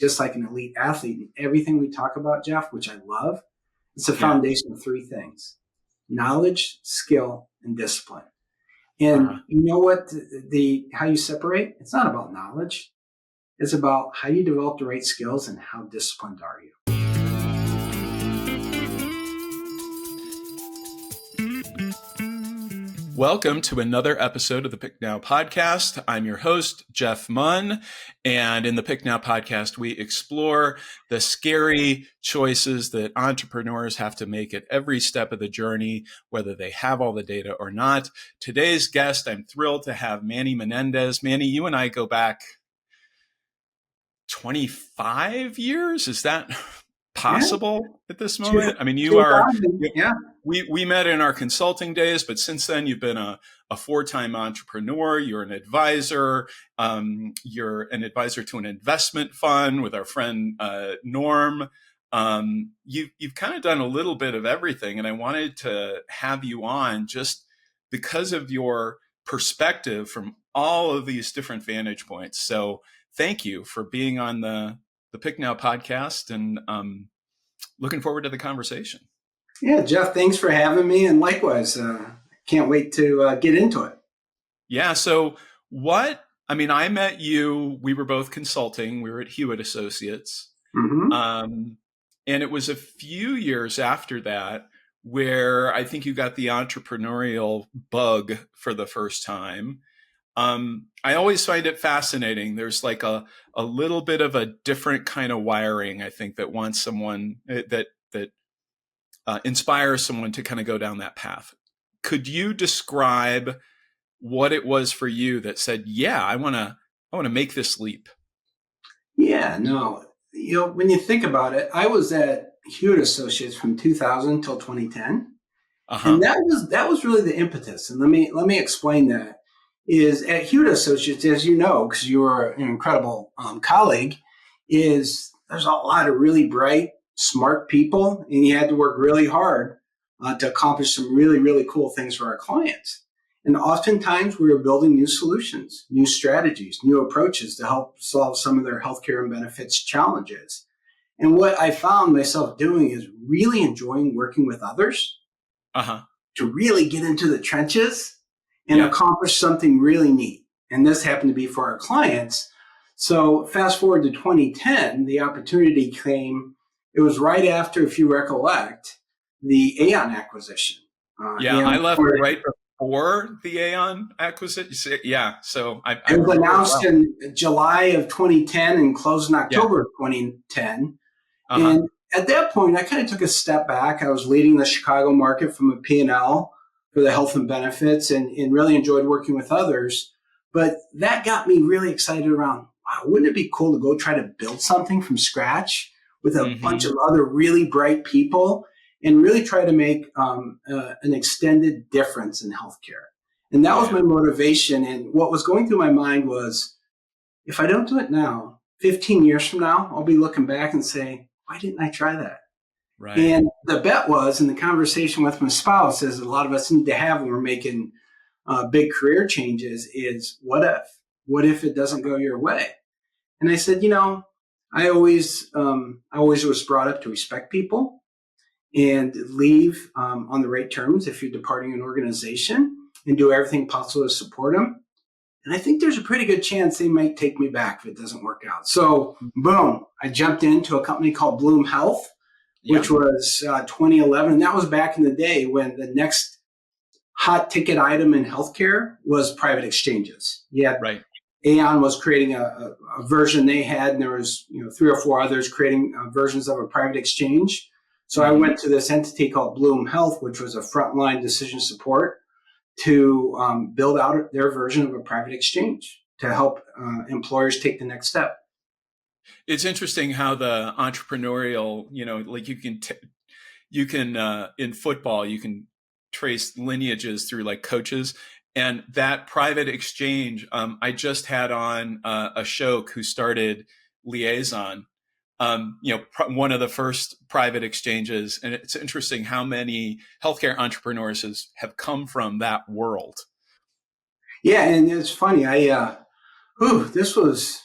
just like an elite athlete. And everything we talk about, Jeff, which I love, it's a foundation of three things: knowledge, skill, and discipline. And you know what? How you separate? It's not about knowledge. It's about how you develop the right skills and how disciplined are you. Welcome to another episode of the Pick Now podcast. I'm your host, Jeff Munn. And in the Pick Now podcast, we explore the scary choices that entrepreneurs have to make at every step of the journey, whether they have all the data or not. Today's guest, I'm thrilled to have Manny Menendez. Manny, you and I go back 25 years. Is that possible at this moment? I mean, we met in our consulting days, but since then you've been a four-time entrepreneur. You're an advisor. You're an advisor to an investment fund with our friend Norm. You've kind of done a little bit of everything, and I wanted to have you on just because of your perspective from all of these different vantage points. So thank you for being on the Pick Now podcast, and looking forward to the conversation. Yeah, Jeff, thanks for having me. And likewise, can't wait to get into it. Yeah. So I met you, we were both consulting. We were at Hewitt Associates. Mm-hmm. And it was a few years after that where I think you got the entrepreneurial bug for the first time. I always find it fascinating. There's like a little bit of a different kind of wiring, I think, that wants someone that inspires someone to kind of go down that path. Could you describe what it was for you that said, yeah, I want to make this leap? Yeah, no, when you think about it, I was at Hewitt Associates from 2000 till 2010. And that was really the impetus. And let me explain that. Is at Hewitt Associates, as you know, because you were an incredible colleague, there's a lot of really bright, smart people, and you had to work really hard to accomplish some really, really cool things for our clients. And oftentimes we were building new solutions, new strategies, new approaches to help solve some of their healthcare and benefits challenges. And what I found myself doing is really enjoying working with others to really get into the trenches and accomplish something really neat. And this happened to be for our clients. So fast forward to 2010, the opportunity came. It was right after, if you recollect, the Aon acquisition. I left right before the Aon acquisition. Yeah, so it was announced in July of 2010 and closed in October of 2010. And at that point, I kind of took a step back. I was leading the Chicago market from a P&L for the health and benefits, and really enjoyed working with others. But that got me really excited around, wow, wouldn't it be cool to go try to build something from scratch with a bunch of other really bright people and really try to make an extended difference in healthcare? And that was my motivation. And what was going through my mind was, if I don't do it now, 15 years from now, I'll be looking back and say, why didn't I try that? Right. And the bet was, in the conversation with my spouse, as a lot of us need to have when we're making big career changes, is what if? What if it doesn't go your way? And I said, I always was brought up to respect people and leave on the right terms if you're departing an organization, and do everything possible to support them. And I think there's a pretty good chance they might take me back if it doesn't work out. So boom, I jumped into a company called Bloom Health, which was 2011. And that was back in the day when the next hot ticket item in healthcare was private exchanges. Aon was creating a version they had, and there was 3 or 4 others creating versions of a private exchange. So I went to this entity called Bloom Health, which was a frontline decision support, to build out their version of a private exchange to help employers take the next step. It's interesting how the entrepreneurial, like you can in football, you can trace lineages through like coaches, and that private exchange. I just had on a show who started Liaison, one of the first private exchanges. And it's interesting how many healthcare entrepreneurs have come from that world. Yeah. And it's funny. This was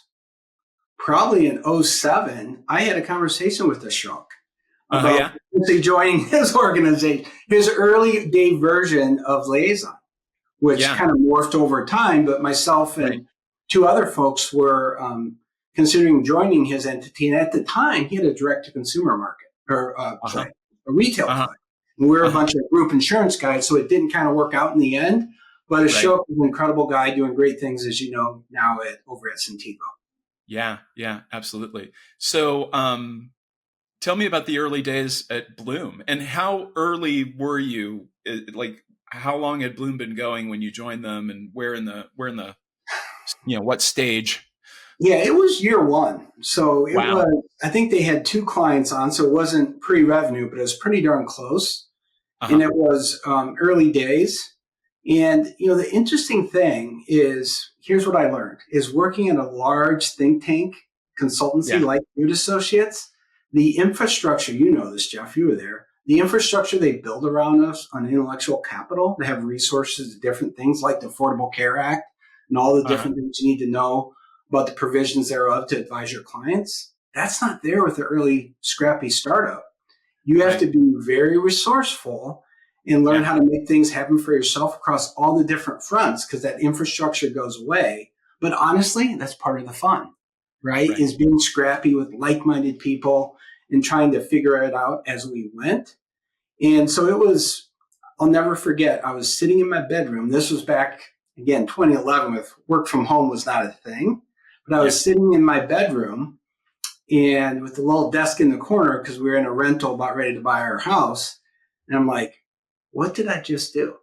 probably in '07, I had a conversation with Ashok about joining his organization, his early day version of Liaison, which kind of morphed over time. But myself and two other folks were considering joining his entity. And at the time, he had a direct-to-consumer market or play, a retail play. And we were a bunch of group insurance guys, so it didn't kind of work out in the end. But Ashok is an incredible guy doing great things, as you know, now over at Centivo. Yeah, absolutely. So tell me about the early days at Bloom, and how early were you? Like, how long had Bloom been going when you joined them, and where in the what stage? Yeah, it was year one. So it was, I think they had 2 clients on, so it wasn't pre-revenue, but it was pretty darn close. And it was early days. And, the interesting thing is, here's what I learned, is working in a large think tank consultancy like Root Associates, the infrastructure, you know this, Jeff, you were there, the infrastructure they build around us on intellectual capital to have resources to different things like the Affordable Care Act and all the different things you need to know about the provisions thereof to advise your clients, that's not there with the early scrappy startup. You have to be very resourceful and learn how to make things happen for yourself across all the different fronts, because that infrastructure goes away. But honestly, that's part of the fun, right? Is being scrappy with like-minded people and trying to figure it out as we went. And so it was, I'll never forget, I was sitting in my bedroom. This was back, again, 2011, with work from home was not a thing. But I was sitting in my bedroom and with a little desk in the corner, because we were in a rental about ready to buy our house. And I'm like, what did I just do?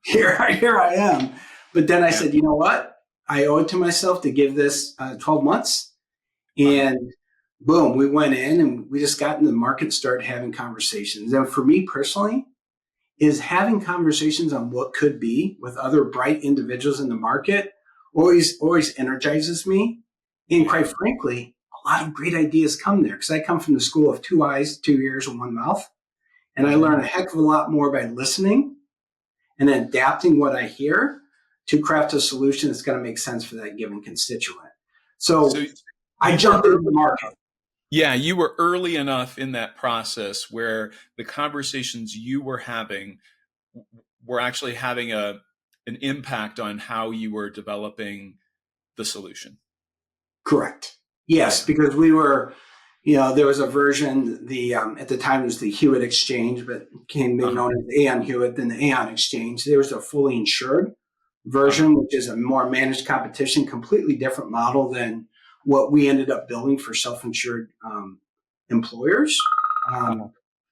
Here I am. But then I said, you know what? I owe it to myself to give this 12 months. And boom, we went in and we just got in the market, started having conversations. And for me personally, is having conversations on what could be with other bright individuals in the market always energizes me. And quite frankly, a lot of great ideas come there, because I come from the school of 2 eyes, 2 ears, and 1 mouth. And I learn a heck of a lot more by listening and adapting what I hear to craft a solution that's going to make sense for that given constituent. So I jumped into the market. Yeah, you were early enough in that process where the conversations you were having were actually having an impact on how you were developing the solution. Correct. Yes, because we were, there was a version, at the time it was the Hewitt Exchange, but became known as Aon Hewitt, then the Aon Exchange. There was a fully insured version, which is a more managed competition, completely different model than what we ended up building for self-insured employers.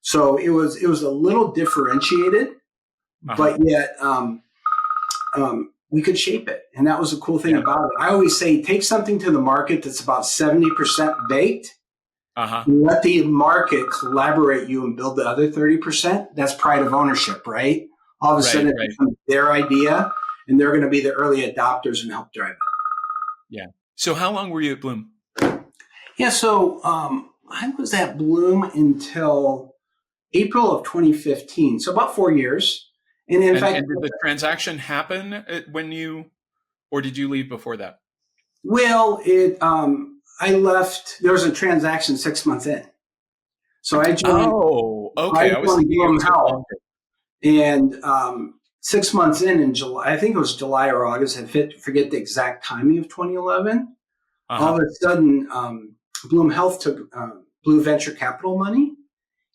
So it was a little differentiated, but yet we could shape it. And that was the cool thing about it. I always say, take something to the market that's about 70% baked, let the market collaborate you and build the other 30%. That's pride of ownership, right? All of a sudden it becomes their idea, and they're going to be the early adopters and help drive it. Yeah. So how long were you at Bloom? Yeah, so I was at Bloom until April of 2015, so about 4 years. And in fact, did the transaction happen or did you leave before that? Well, I left. There was a transaction 6 months in, so I joined. Oh, okay. I was Bloom Health, and 6 months in July, I think it was July or August. I forget the exact timing of 2011. All of a sudden, Bloom Health took Blue Venture Capital money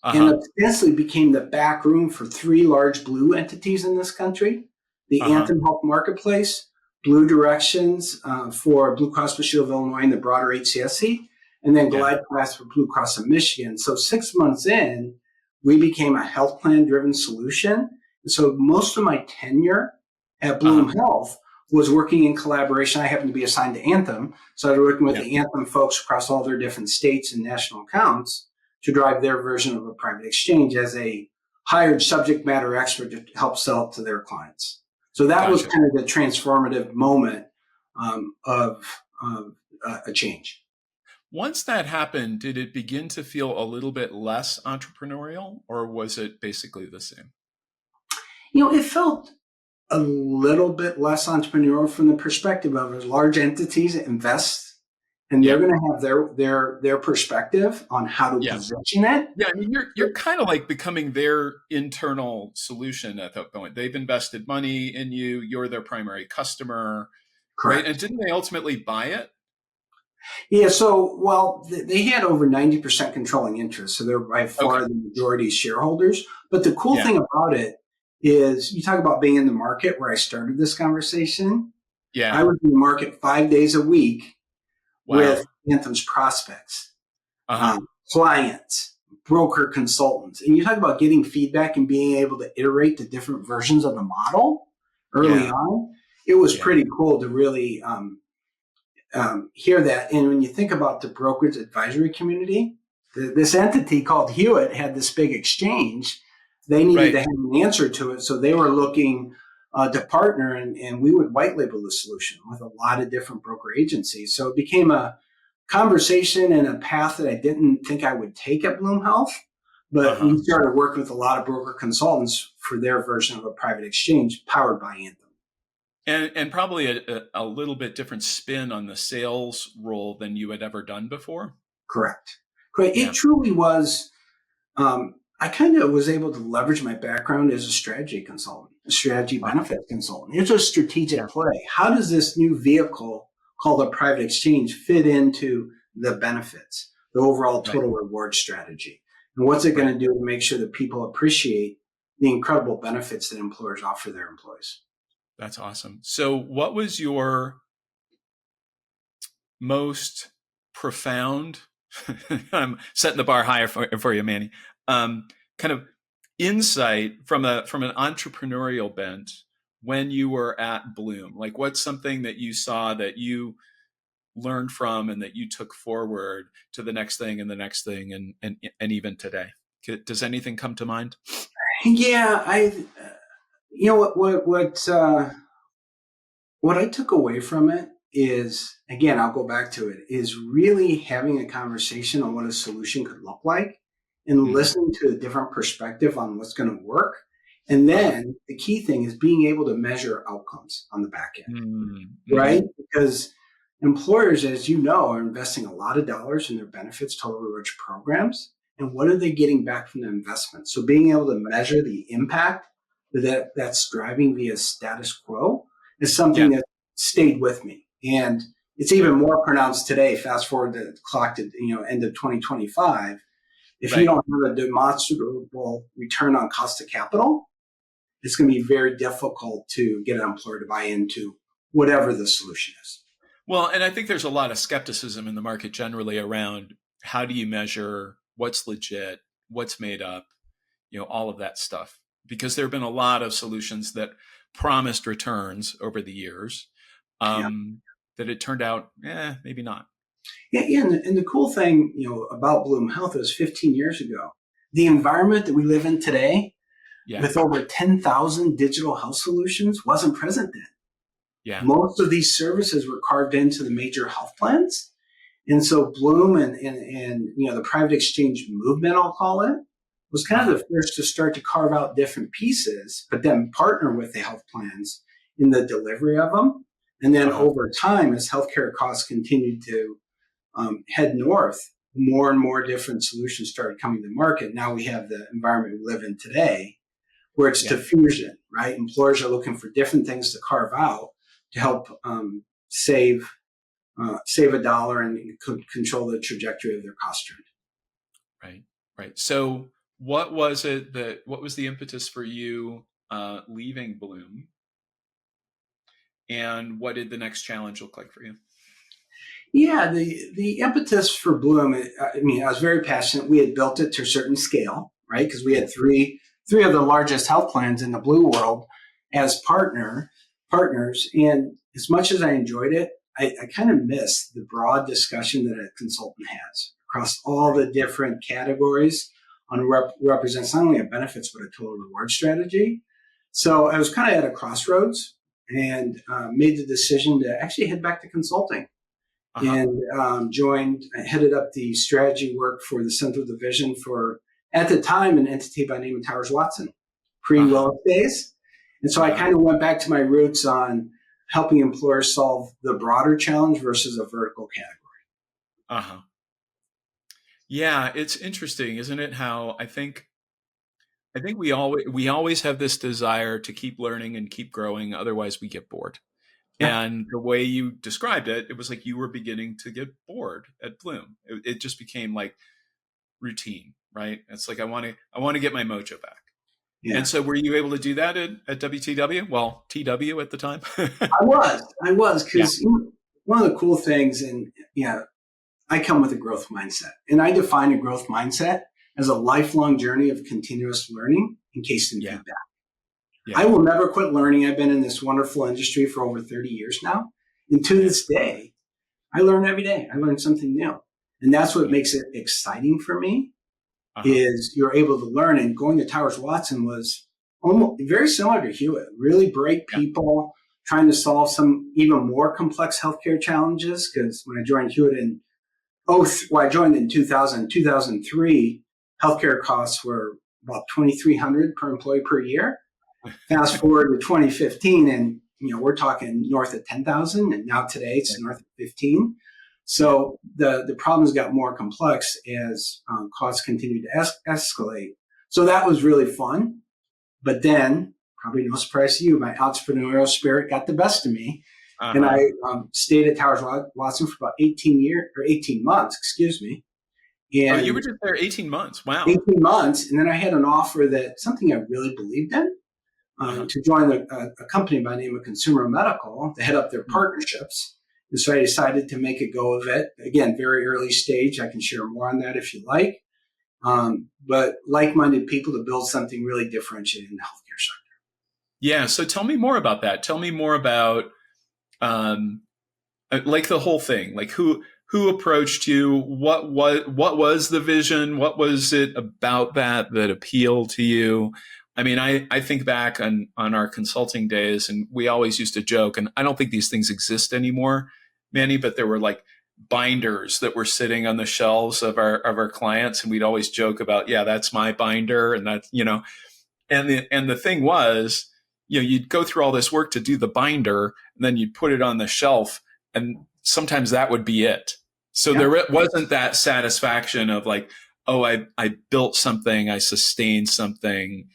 and essentially became the back room for 3 large Blue entities in this country: the Anthem Health Marketplace, Blue Directions for Blue Cross Blue Shield of Illinois and the broader HCSC, and then Glide Pass for Blue Cross of Michigan. So 6 months in, we became a health plan-driven solution. And so most of my tenure at Bloom Health was working in collaboration. I happened to be assigned to Anthem, so I was working with the Anthem folks across all their different states and national accounts to drive their version of a private exchange as a hired subject matter expert to help sell it to their clients. So that was kind of the transformative moment of a change. Once that happened, did it begin to feel a little bit less entrepreneurial, or was it basically the same? It felt a little bit less entrepreneurial from the perspective of large entities that invest and they're going to have their perspective on how to position it. Yeah, I mean, you're kind of like becoming their internal solution at that point. They've invested money in you. You're their primary customer, Correct. right? And didn't they ultimately buy it? Yeah. So, well, they had over 90% controlling interest, so they're by far the majority shareholders. But the cool thing about it is, you talk about being in the market where I started this conversation. Yeah, I was in the market 5 days a week with Anthem's prospects, clients, broker consultants. And you talk about getting feedback and being able to iterate the different versions of the model early on. It was pretty cool to really hear that. And when you think about the brokerage advisory community, this entity called Hewitt had this big exchange. They needed to have an answer to it. So they were looking to partner, and we would white label the solution with a lot of different broker agencies. So it became a conversation and a path that I didn't think I would take at Bloom Health, but we started working with a lot of broker consultants for their version of a private exchange powered by Anthem. And probably a little bit different spin on the sales role than you had ever done before. Correct. It truly was. I kind of was able to leverage my background as a strategy consultant, a strategy benefit consultant. It's a strategic play. How does this new vehicle called a private exchange fit into the benefits, the overall total reward strategy? And what's it going to do to make sure that people appreciate the incredible benefits that employers offer their employees? That's awesome. So what was your most profound, I'm setting the bar higher for you, Manny, kind of insight from an entrepreneurial bent when you were at Bloom? Like, what's something that you saw that you learned from and that you took forward to the next thing and the next thing and even today? Does anything come to mind? Yeah, what I took away from it is, again, I'll go back to it, is really having a conversation on what a solution could look like and listening to a different perspective on what's going to work. And then the key thing is being able to measure outcomes on the back end, right? Because employers, as you know, are investing a lot of dollars in their benefits, total rewards programs. And what are they getting back from the investment? So being able to measure the impact that's driving via status quo is something that stayed with me. And it's even more pronounced today. Fast forward the clock to end of 2025. If you don't have a demonstrable return on cost of capital, it's going to be very difficult to get an employer to buy into whatever the solution is. Well, and I think there's a lot of skepticism in the market generally around how do you measure what's legit, what's made up, all of that stuff. Because there have been a lot of solutions that promised returns over the years that it turned out, maybe not. Yeah, and the cool thing, about Bloom Health was 15 years ago. The environment that we live in today, with over 10,000 digital health solutions, wasn't present then. Yeah. Most of these services were carved into the major health plans. And so Bloom and the private exchange movement, I'll call it, was kind of the first to start to carve out different pieces, but then partner with the health plans in the delivery of them. And then over time, as healthcare costs continued to head north, more and more different solutions started coming to market. Now we have the environment we live in today where it's diffusion, right? Employers are looking for different things to carve out to help save a dollar and control the trajectory of their cost trend. Right. So what was the impetus for you leaving Bloom? And what did the next challenge look like for you? Yeah, the impetus for Bloom, I was very passionate. We had built it to a certain scale, right? Because we had three of the largest health plans in the blue world as partners. And as much as I enjoyed it, I kind of missed the broad discussion that a consultant has across all the different categories on represents not only a benefits, but a total reward strategy. So I was kind of at a crossroads and made the decision to actually head back to consulting. And headed up the strategy work for the Central Division for, at the time, an entity by the name of Towers Watson, pre-Willis days. And so I kind of went back to my roots on helping employers solve the broader challenge versus a vertical category. Uh-huh. Yeah, it's interesting, isn't it? How I think we always have this desire to keep learning and keep growing, otherwise we get bored. Yeah. And the way you described it, it was like you were beginning to get bored at Bloom. It just became like routine, right? It's like I want to get my mojo back. Yeah. And so were you able to do that at WTW? Well, TW at the time. I was, because one of the cool things, and I come with a growth mindset, and I define a growth mindset as a lifelong journey of continuous learning, encased in feedback. Yeah. I will never quit learning. I've been in this wonderful industry for over 30 years now. And to this day, I learn every day. I learn something new. And that's what makes it exciting for me, is you're able to learn. And going to Towers Watson was almost very similar to Hewitt. Really bright people trying to solve some even more complex healthcare challenges. Because when I joined Hewitt I joined in 2003, healthcare costs were about $2,300 per employee per year. Fast forward to 2015, and we're talking north of 10,000, and now today it's north of 15. So the problems got more complex as costs continued to escalate. So that was really fun. But then, probably no surprise to you, my entrepreneurial spirit got the best of me, and I stayed at Towers Watson for about 18 months. Excuse me. And you were just there 18 months. Wow. 18 months, and then I had an offer that something I really believed in. To join a company by the name of Consumer Medical to head up their partnerships. And so I decided to make a go of it. Again, very early stage. I can share more on that if you like. But like-minded people to build something really differentiated in the healthcare sector. Yeah. So tell me more about that. Tell me more about like the whole thing. Like who approached you? What was the vision? What was it about that appealed to you? I mean, I think back on our consulting days, and we always used to joke, and I don't think these things exist anymore, Manny, but there were like binders that were sitting on the shelves of our clients, and we'd always joke about, that's my binder, and that's, and the thing was, you'd go through all this work to do the binder, and then you'd put it on the shelf, and sometimes that would be it. So there wasn't that satisfaction of like, oh, I built something, I sustained something.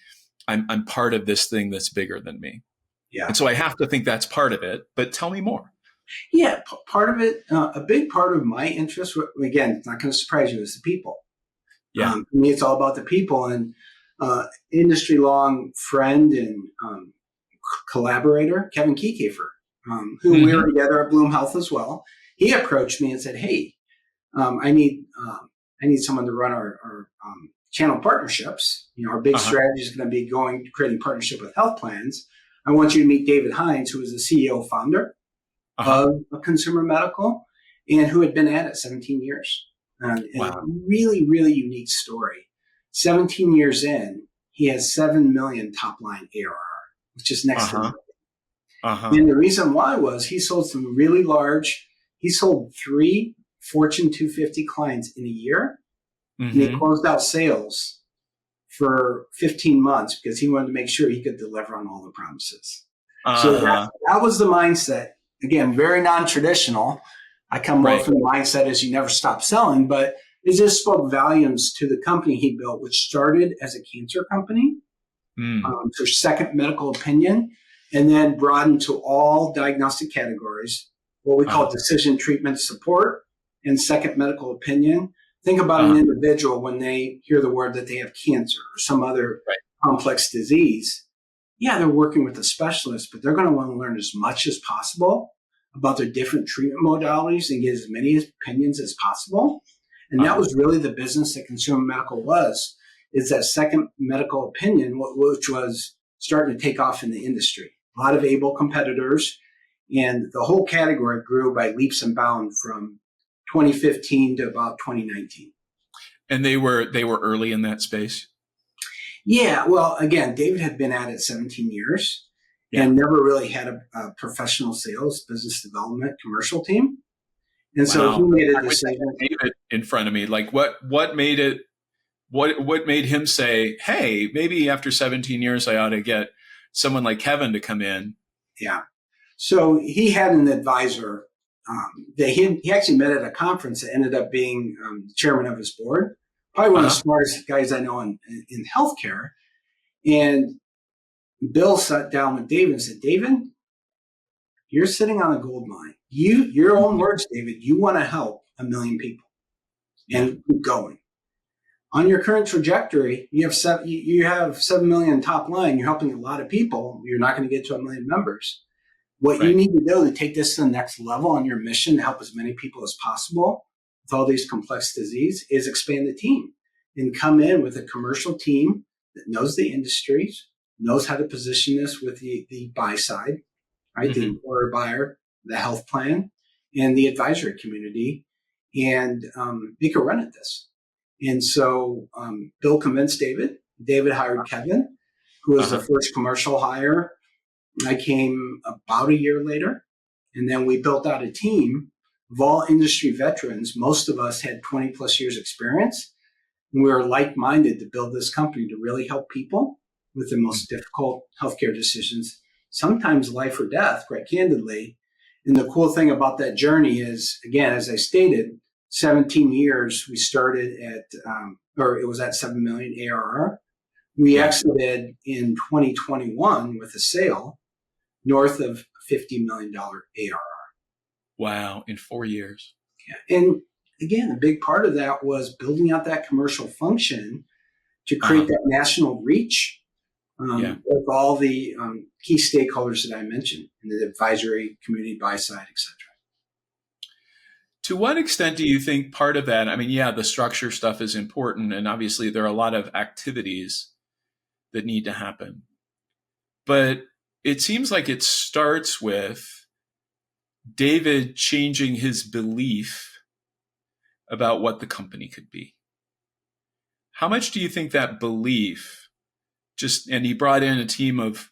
I'm part of this thing that's bigger than me. Yeah. And so I have to think that's part of it, but tell me more. Yeah, part of it, a big part of my interest, again, it's not going to surprise you, is the people. Yeah. For me, it's all about the people. And industry-long friend and collaborator, Kevin Kiekefer, who we were together at Bloom Health as well, he approached me and said, hey, I need someone to run our channel partnerships. Our big strategy is going to be creating partnership with health plans. I want you to meet David Hines, who is the CEO founder of Consumer Medical and who had been at it 17 years. And a really, really unique story. 17 years in, he has 7 million top line ARR, which is next to nothing. And the reason why was he sold he sold 3 Fortune 250 clients in a year. And he closed out sales for 15 months because he wanted to make sure he could deliver on all the promises. So that was the mindset. Again, very non-traditional. I come more from the mindset as you never stop selling, but it just spoke volumes to the company he built, which started as a cancer company, for second medical opinion, and then broadened to all diagnostic categories, what we call decision treatment support and second medical opinion. Think about an individual when they hear the word that they have cancer or some other complex disease. Yeah, they're working with a specialist, but they're going to want to learn as much as possible about their different treatment modalities and get as many opinions as possible. And that was really the business that Consumer Medical is that second medical opinion, which was starting to take off in the industry. A lot of able competitors, and the whole category grew by leaps and bounds from 2015 to about 2019. And they were early in that space? Yeah. Well, again, David had been at it 17 years and never really had a professional sales, business development, commercial team. And so he made a decision. David in front of me, like what made it, what made him say, hey, maybe after 17 years, I ought to get someone like Kevin to come in? Yeah. So he had an advisor he actually met at a conference that ended up being chairman of his board, probably one of the smartest guys I know in healthcare. And Bill sat down with David and said, David, you're sitting on a gold mine. Your own words, David, you want to help 1 million people and keep going. On your current trajectory, you have 7 million top line. You're helping a lot of people. You're not going to get to 1 million members. What you need to do to take this to the next level on your mission to help as many people as possible with all these complex disease is expand the team and come in with a commercial team that knows the industries, knows how to position this with the buy side, right? The employer buyer, the health plan, and the advisory community. And they could run at this. And so Bill convinced David. David hired Kevin, who was the first commercial hire. I came about a year later, and then we built out a team of all industry veterans. Most of us had 20 plus years experience, and we were like-minded to build this company to really help people with the most difficult healthcare decisions, sometimes life or death, quite candidly. And the cool thing about that journey is, again, as I stated, 17 years, we started at, it was at 7 million ARR. We exited in 2021 with a sale north of $50 million ARR. Wow, in 4 years. Yeah. And again, a big part of that was building out that commercial function to create that national reach with all the key stakeholders that I mentioned in the advisory community, buy side, et cetera. To what extent do you think part of that, I mean, the structure stuff is important, and obviously there are a lot of activities that need to happen. But it seems like it starts with David changing his belief about what the company could be. How much do you think that belief and he brought in a team of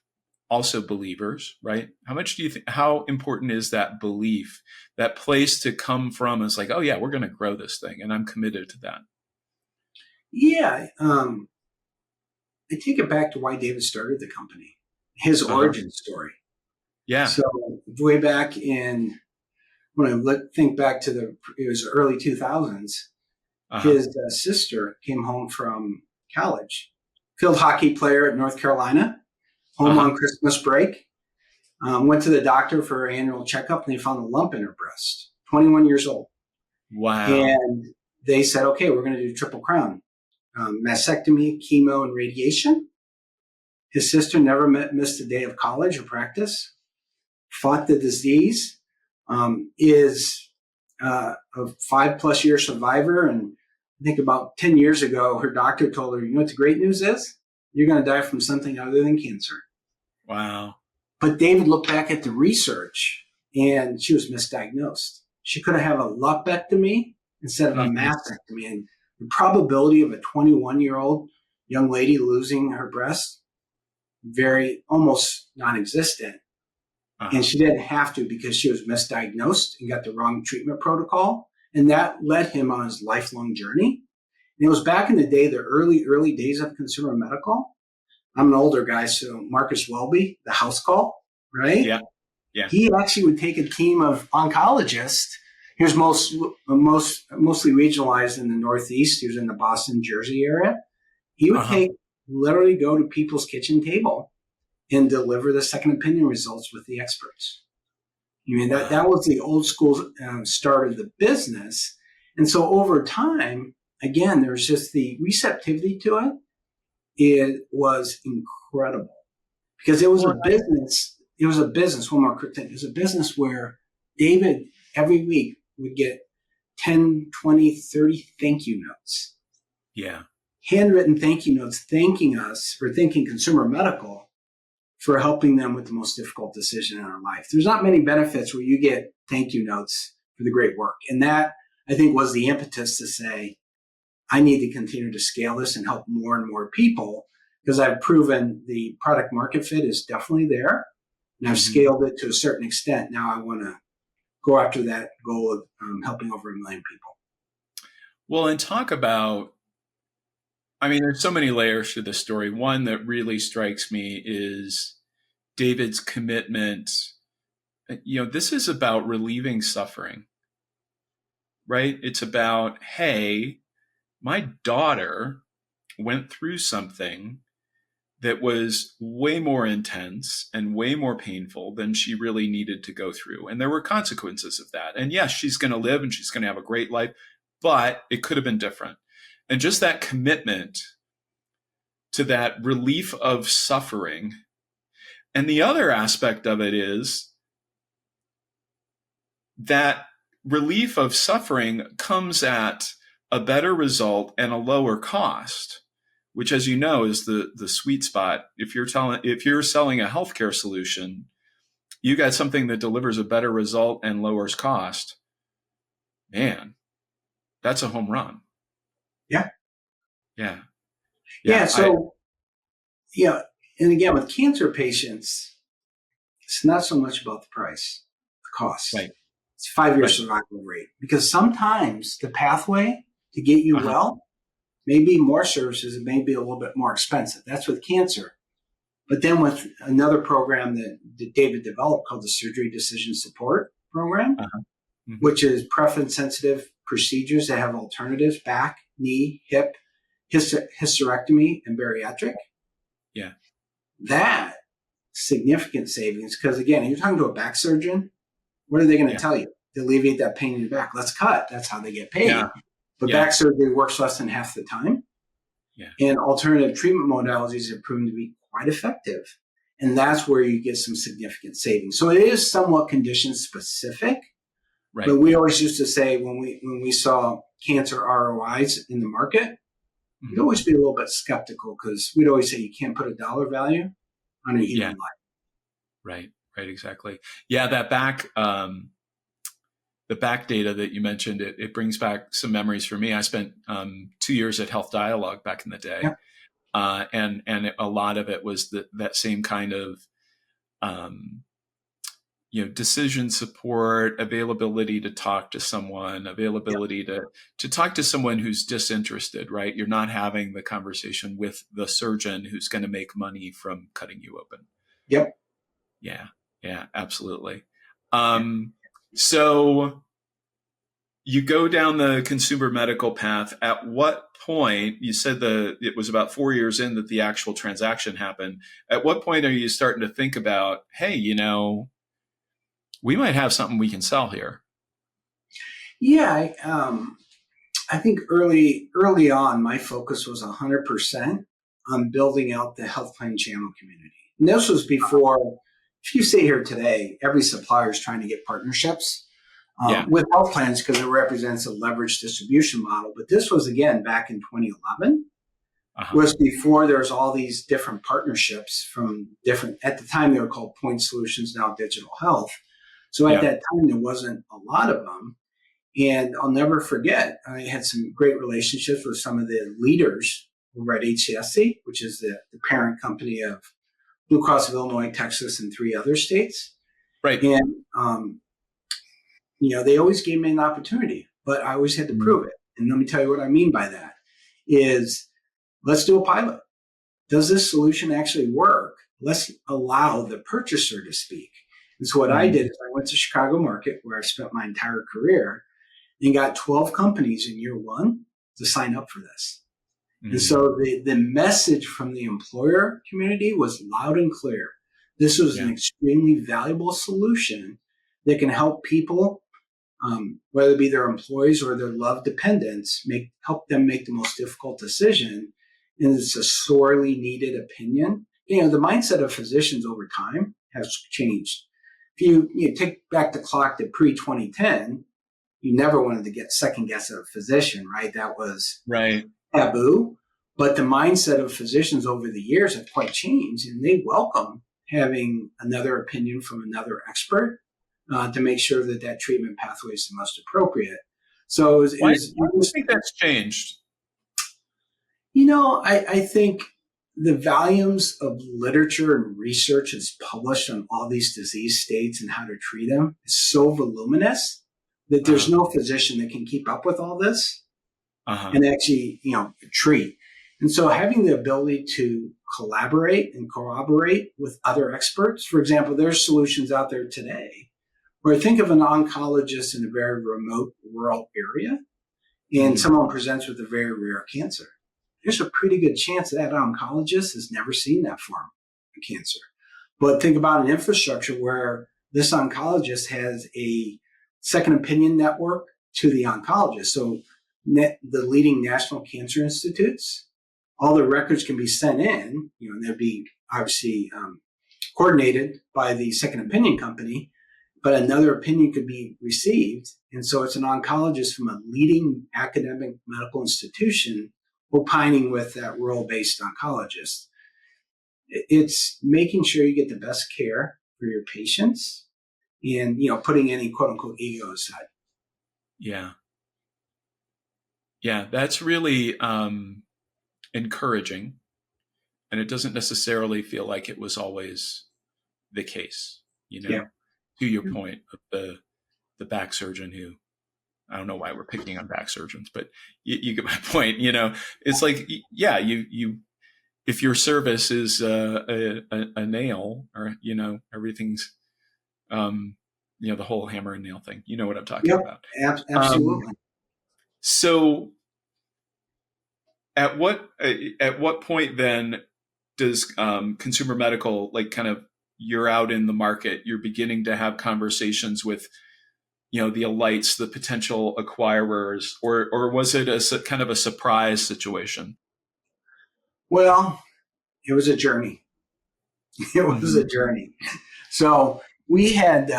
also believers, right? How much do you think, how important is that belief, that place to come from? It's like, oh yeah, we're going to grow this thing and I'm committed to that. Yeah. I take it back to why David started the company, his origin story. Yeah. So way back when I think back to it was early 2000s, his sister came home from college, field hockey player at North Carolina, home on Christmas break, went to the doctor for her annual checkup and they found a lump in her breast, 21 years old. Wow. And they said, okay, we're going to do triple crown. Mastectomy, chemo, and radiation. His sister never missed a day of college or practice, fought the disease, is a 5+ year survivor. And I think about 10 years ago, her doctor told her, you know what the great news is? You're going to die from something other than cancer. Wow. But David looked back at the research and she was misdiagnosed. She could have had a lumpectomy instead of a mastectomy. And the probability of a 21-year-old young lady losing her breast, almost non-existent. And she didn't have to because she was misdiagnosed and got the wrong treatment protocol. And that led him on his lifelong journey. And it was back in the day, the early days of consumer medical. I'm an older guy, so Marcus Welby, the house call, right? Yeah. He actually would take a team of oncologists. He was mostly regionalized in the Northeast. He was in the Boston, Jersey area. He would literally go to people's kitchen table and deliver the second opinion results with the experts. I mean, that was the old school start of the business. And so over time, again, there's just the receptivity to it. It was incredible because it was a business. It was a business. One more quick thing. It was a business where David every week would get 10, 20, 30 thank you notes. Yeah. Handwritten thank you notes thanking us or thanking Consumer Medical for helping them with the most difficult decision in our life. There's not many benefits where you get thank you notes for the great work. And that, I think, was the impetus to say, I need to continue to scale this and help more and more people because I've proven the product market fit is definitely there. And I've scaled it to a certain extent. Now I want to go after that goal of helping over 1 million people. Well, and talk about, I mean, there's so many layers to this story. One that really strikes me is David's commitment this is about relieving suffering, right? It's about, hey, my daughter went through something that was way more intense and way more painful than she really needed to go through. And there were consequences of that. And yes, she's going to live and she's going to have a great life, but it could have been different. And just that commitment to that relief of suffering. And the other aspect of it is that relief of suffering comes at a better result and a lower cost, which, as you know, is the sweet spot. If you're selling a healthcare solution, you got something that delivers a better result and lowers cost. Man, that's a home run. Yeah. Yeah. Yeah. So, and again, with cancer patients, it's not so much about the price, the cost. Right. It's 5-year survival rate, because sometimes the pathway to get you well may be more services. It may be a little bit more expensive. That's with cancer. But then with another program that David developed called the Surgery Decision Support Program, which is preference-sensitive procedures that have alternatives: back, knee, hip, hysterectomy, and bariatric. Yeah. That significant savings, because again, you're talking to a back surgeon. What are they going to tell you? To alleviate that pain in your back. Let's cut. That's how they get paid. Yeah. But back surgery works less than half the time. Yeah. And alternative treatment modalities have proven to be quite effective. And that's where you get some significant savings. So it is somewhat condition specific. Right. But we always used to say when we saw cancer ROIs in the market, we'd always be a little bit skeptical, because we'd always say you can't put a dollar value on a human life. Right, exactly. Yeah, that back, the back data that you mentioned, it brings back some memories for me. I spent 2 years at Health Dialogue back in the day. Yeah. And a lot of it was that same kind of, decision support, availability to talk to someone, availability to talk to someone who's disinterested, right? You're not having the conversation with the surgeon who's going to make money from cutting you open. Yep. Yeah, absolutely. So you go down the consumer medical path. At what point, you said it was about 4 years in that the actual transaction happened. At what point are you starting to think about, hey, we might have something we can sell here? Yeah, I think early on, my focus was 100% on building out the health plan channel community. And this was before, if you sit here today, every supplier is trying to get partnerships with health plans, because it represents a leveraged distribution model. But this was, again, back in 2011. Was before there was all these different partnerships from different, at the time they were called point solutions, now digital health. So at that time, there wasn't a lot of them. And I'll never forget, I had some great relationships with some of the leaders over at HCSC, which is the parent company of Blue Cross of Illinois, Texas, and 3 other states. Right. And, they always gave me an opportunity, but I always had to prove it. And let me tell you what I mean by that is, let's do a pilot. Does this solution actually work? Let's allow the purchaser to speak. And so what I did is I went to Chicago market, where I spent my entire career, and got 12 companies in year 1 to sign up for this. And so the message from the employer community was loud and clear. This was an extremely valuable solution that can help people, whether it be their employees or their loved dependents, help them make the most difficult decision. And it's a sorely needed opinion. The mindset of physicians over time has changed. If you take back the clock to pre-2010, you never wanted to get second guess a physician, right? That was taboo. But the mindset of physicians over the years have quite changed, and they welcome having another opinion from another expert to make sure that treatment pathway is the most appropriate. So why do you think that's changed? I think the volumes of literature and research that's published on all these disease states and how to treat them is so voluminous that there's no physician that can keep up with all this and actually, treat. And so having the ability to collaborate and corroborate with other experts, for example, there's solutions out there today Or think of an oncologist in a very remote rural area, and someone presents with a very rare cancer. There's a pretty good chance that oncologist has never seen that form of cancer. But think about an infrastructure where this oncologist has a second opinion network to the oncologist. So the leading national cancer institutes, all the records can be sent in, and they'll be obviously coordinated by the second opinion company, but another opinion could be received. And so it's an oncologist from a leading academic medical institution opining with that rural-based oncologist. It's making sure you get the best care for your patients and, putting any quote-unquote ego aside. Yeah. Yeah, that's really encouraging. And it doesn't necessarily feel like it was always the case, to your point of the back surgeon who, I don't know why we're picking on back surgeons, but you get my point. It's like, you if your service is a nail, or everything's the whole hammer and nail thing. You know what I'm talking about? Absolutely. So, at what point then does consumer medical, like, kind of, you're out in the market, you're beginning to have conversations with the elites, the potential acquirers, or was it a kind of a surprise situation? Well, it was a journey. It was a journey. So we had,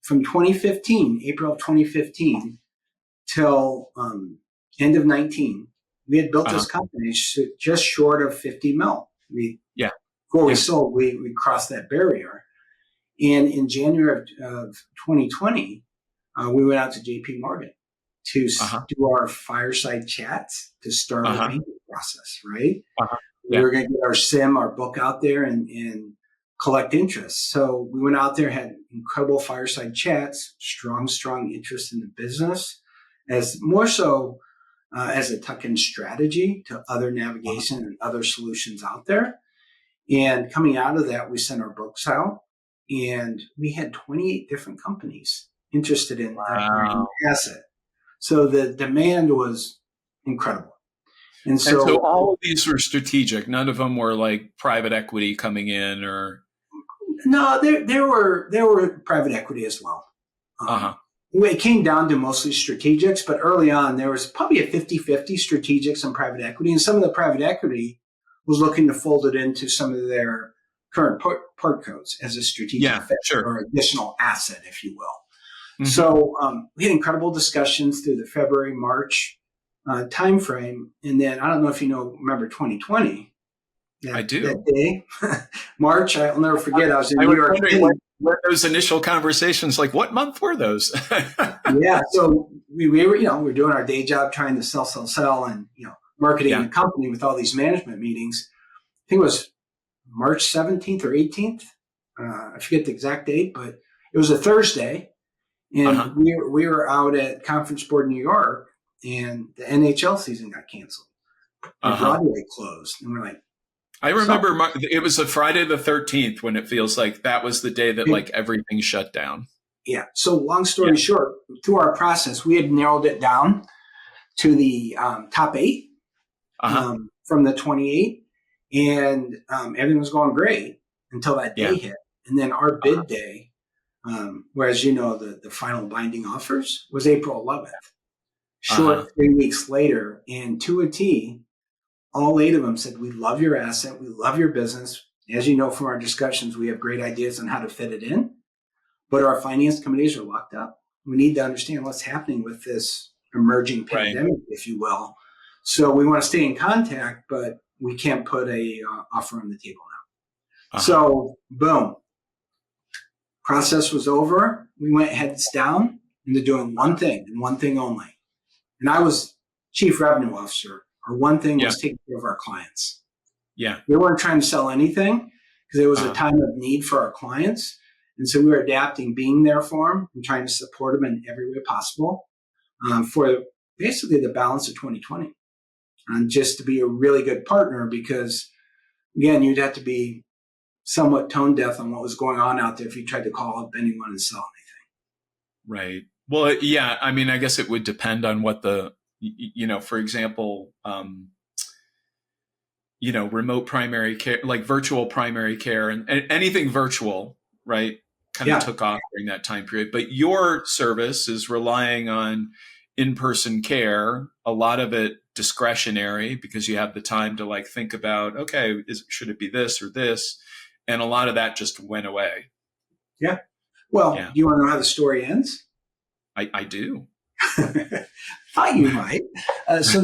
from 2015, April of 2015 till end of 19, we had built this company just short of 50 mil. Before we sold, we crossed that barrier. And in January of 2020, we went out to JP Morgan to do our fireside chats to start the banking process, right? We were going to get our SIM, our book out there and collect interest. So we went out there, had incredible fireside chats, strong interest in the business, as more so as a tuck-in strategy to other navigation and other solutions out there. And coming out of that, we sent our books out, and we had 28 different companies interested in that asset. So the demand was incredible. And so all of these were strategic. None of them were like private equity coming in, or no, there were private equity as well. It came down to mostly strategics, but early on there was probably a 50-50 strategics and private equity, and some of the private equity was looking to fold it into some of their current portcos as a strategic fit or additional asset, if you will. So we had incredible discussions through the February, March timeframe. And then I don't know if remember 2020. I do. That day, March, I'll never forget. I was in New York City. What those initial conversations, like, what month were those? So we were, we're doing our day job, trying to sell, and marketing the company with all these management meetings. I think it was March 17th or 18th. I forget the exact date, but it was a Thursday, and we were out at Conference Board New York, and the NHL season got canceled. Broadway closed, and we're like, I remember it was a Friday the 13th when it feels like that was the day that like everything shut down. Yeah. So long story short, through our process, we had narrowed it down to the top 8 from the 28, and everything was going great until that day hit. And then our bid day, whereas the final binding offers was April 11th. Short 3 weeks later, and to a T, all 8 of them said, "We love your asset. We love your business. As you know from our discussions, we have great ideas on how to fit it in, but our finance committees are locked up. We need to understand what's happening with this emerging pandemic, if you will. So we want to stay in contact, but we can't put a offer on the table now." So boom, process was over. We went heads down into doing one thing and one thing only. And I was chief revenue officer. Our one thing was taking care of our clients. We weren't trying to sell anything because it was a time of need for our clients. And so we were adapting, being there for them and trying to support them in every way possible for basically the balance of 2020. And just to be a really good partner, because again, you'd have to be somewhat tone deaf on what was going on out there if you tried to call up anyone and sell anything. Right. Well, yeah. I mean, I guess it would depend on what for example, remote primary care, like virtual primary care and anything virtual, right? Kind of took off during that time period. But your service is relying on in-person care, a lot of it discretionary because you have the time to like think about, okay, should it be this or this? And a lot of that just went away. Yeah. Well, do you want to know how the story ends? I do. Thought you might. So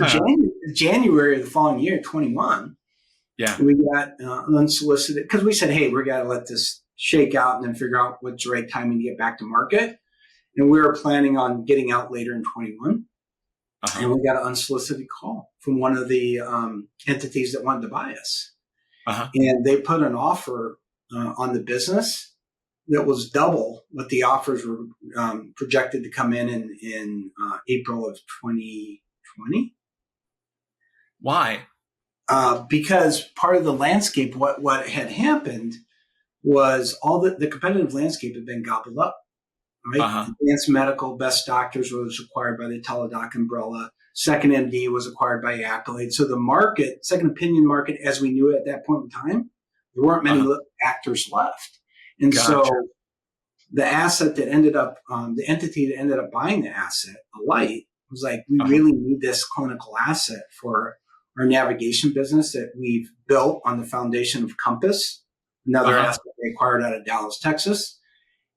January of the following year, 21, we got unsolicited, because we said, hey, we're got to let this shake out and then figure out what's the right timing to get back to market. And we were planning on getting out later in 21. And we got an unsolicited call from one of the entities that wanted to buy us. And they put an offer on the business that was double what the offers were projected to come in April of 2020. Why? Because part of the landscape, what had happened was all the competitive landscape had been gobbled up. Right? Advanced Medical, Best Doctors was acquired by the Teladoc umbrella. Second MD was acquired by Accolade. So the market, second opinion market, as we knew it at that point in time, there weren't many actors left. And so the asset that ended up, the entity that ended up buying the asset, Alight, was like, we really need this clinical asset for our navigation business that we've built on the foundation of Compass, another asset they acquired out of Dallas, Texas.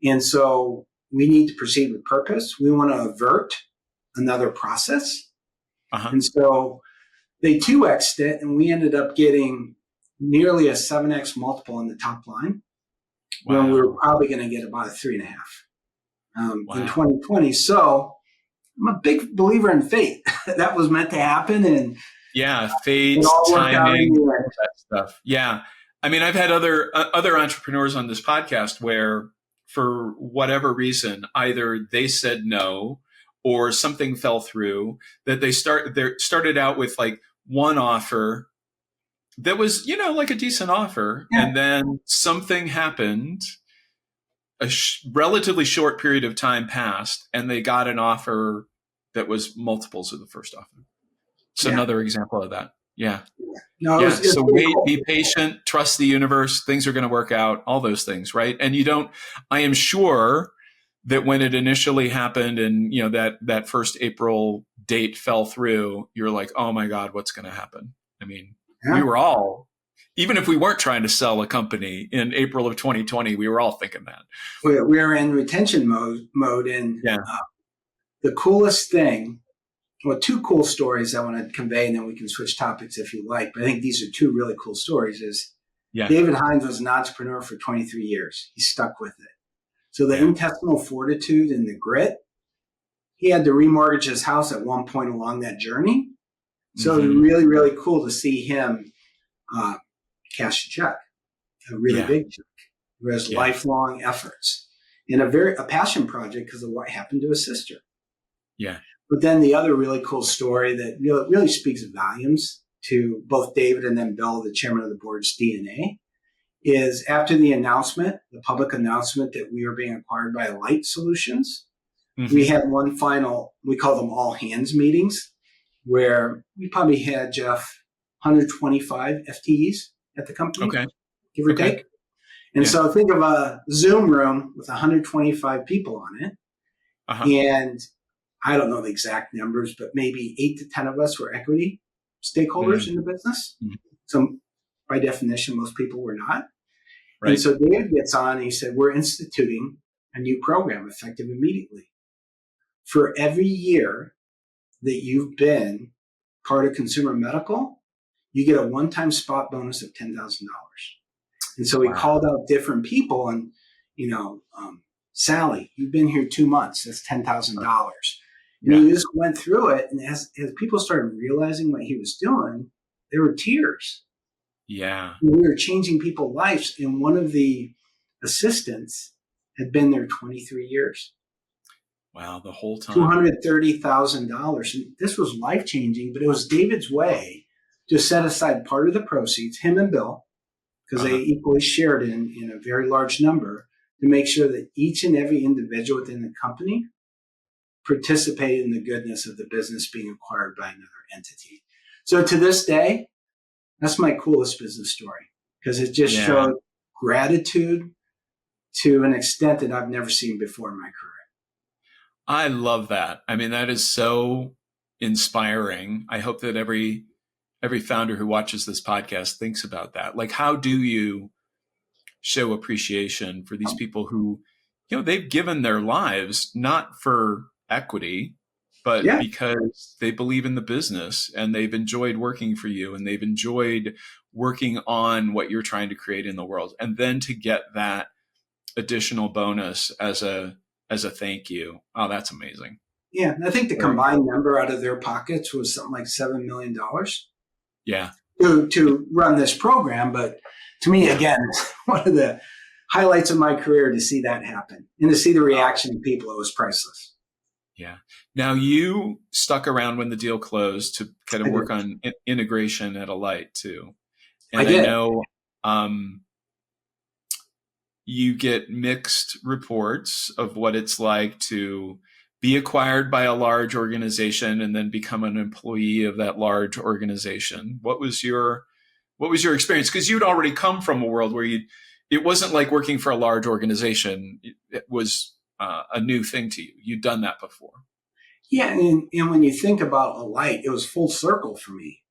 And so we need to proceed with purpose. We want to avert another process. And so they 2x'd it, and we ended up getting nearly a 7x multiple on the top line. When we were probably going to get about a 3.5 in 2020. So I'm a big believer in fate. That was meant to happen. And fate, timing, that stuff. Yeah. I mean, I've had other entrepreneurs on this podcast where for whatever reason, either they said no or something fell through, that they started out with like one offer that was, like a decent offer. And then something happened, a relatively short period of time passed, and they got an offer that was multiples of the first offer. So another example of that. So wait, be patient, trust the universe. Things are going to work out, all those things. Right. And I am sure that when it initially happened and, that first April date fell through, you're like, oh my God, what's going to happen? I mean, we were all, even if we weren't trying to sell a company in April of 2020, we were all thinking that. We were in retention mode. And the coolest thing, two cool stories I want to convey, and then we can switch topics if you like. But I think these are two really cool stories. David Hines was an entrepreneur for 23 years. He stuck with it. So the intestinal fortitude and the grit, he had to remortgage his house at one point along that journey. So it was really, really cool to see him cash a check, a really big check, for his lifelong efforts, and a passion project because of what happened to his sister. But then the other really cool story that really speaks volumes to both David and then Bill, the chairman of the board's DNA, is after the public announcement that we were being acquired by Alight Solutions, we had one final, we call them all hands meetings, where we probably had, Jeff, 125 FTEs at the company, give or take. And so think of a Zoom room with 125 people on it. And I don't know the exact numbers, but maybe 8 to 10 of us were equity stakeholders in the business. So by definition, most people were not. And so David gets on and he said, we're instituting a new program effective immediately. For every year that you've been part of consumer medical, you get a one-time spot bonus of $10,000. And so he called out different people and, Sally, you've been here 2 months. That's $10,000. And he just went through it. And as people started realizing what he was doing, there were tears. And we were changing people's lives. And one of the assistants had been there 23 years. Wow, the whole time. $230,000. And this was life-changing, but it was David's way to set aside part of the proceeds, him and Bill, because they equally shared in a very large number to make sure that each and every individual within the company participated in the goodness of the business being acquired by another entity. So to this day, that's my coolest business story, because it just showed gratitude to an extent that I've never seen before in my career. I love that. I mean, that is so inspiring. I hope that every founder who watches this podcast thinks about that. Like, how do you show appreciation for these people who, they've given their lives not for equity, but because they believe in the business and they've enjoyed working for you and they've enjoyed working on what you're trying to create in the world. And then to get that additional bonus as a thank you. Oh, that's amazing. Yeah. And I think the combined number out of their pockets was something like $7 million. Yeah. To run this program. But to me, again, it's one of the highlights of my career to see that happen and to see the reaction of people. It was priceless. Yeah. Now, you stuck around when the deal closed to kind of work on integration at Alight too. And I know you get mixed reports of what it's like to be acquired by a large organization and then become an employee of that large organization. What was your experience? Because you'd already come from a world where it wasn't like working for a large organization. It was a new thing to you. You'd done that before. Yeah. And when you think about Alight, it was full circle for me.